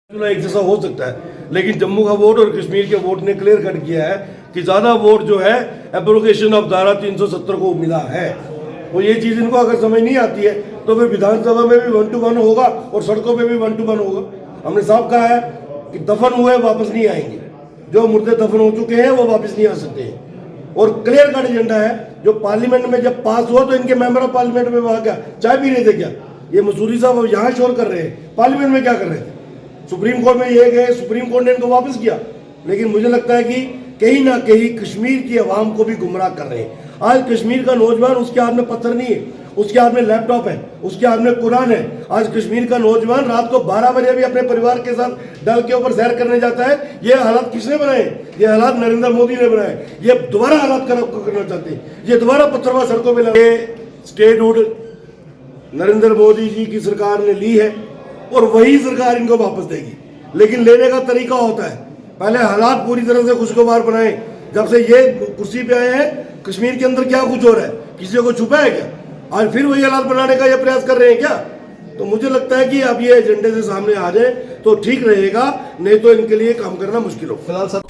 चुनाव एक जैसा हो सकता है, लेकिन जम्मू का वोट और कश्मीर के वोट ने क्लियर कट किया है कि ज्यादा वोट जो है एब्रोगेशन ऑफ धारा 370 को मिला है। और ये चीज इनको अगर समझ नहीं आती है तो फिर विधानसभा में भी 1 to 1 होगा और सड़कों पे भी 1 to 1 होगा। हमने साफ कहा है कि दफन हुए वापस नहीं आएंगे, जो मुर्दे दफन हो चुके हैं वो वापस नहीं आ सकते हैं। और क्लियर कट एजेंडा है, जो पार्लियामेंट में जब पास हुआ तो इनके मेंबर ऑफ पार्लियामेंट में वहां क्या चाय पी रहे थे क्या? ये मसूरी साहब यहाँ शोर कर रहे हैं, पार्लियामेंट में क्या कर रहे थे? सुप्रीम कोर्ट में ये गए, सुप्रीम कोर्ट ने इनको वापस किया। लेकिन मुझे लगता है कि कहीं ना कहीं कश्मीर की आवाम को भी गुमराह कर रहे हैं। आज कश्मीर का नौजवान, उसके हाथ में पत्थर नहीं है, उसके हाथ में लैपटॉप है, उसके हाथ में कुरान है। आज कश्मीर का नौजवान रात को 12 बजे भी अपने परिवार के साथ डल के ऊपर सैर करने जाता है। ये हालात किसने बनाए? ये हालात नरेंद्र मोदी ने बनाए। ये दोबारा हालात करना चाहते हैं, ये दोबारा पत्थरवा सड़कों पर लगे। स्टेटहुड नरेंद्र मोदी जी की सरकार ने ली है और वही सरकार इनको वापस देगी। लेकिन लेने का तरीका होता है, पहले हालात पूरी तरह से खुशगवार बनाए। जब से ये कुर्सी पे आए हैं, कश्मीर के अंदर क्या कुछ हो रहा है, किसी को छुपा है क्या? आज फिर वही हालात बनाने का ये प्रयास कर रहे हैं क्या? तो मुझे लगता है कि अब ये एजेंडे से सामने आ जाए तो ठीक रहेगा, नहीं तो इनके लिए काम करना मुश्किल होगा। फिलहाल सर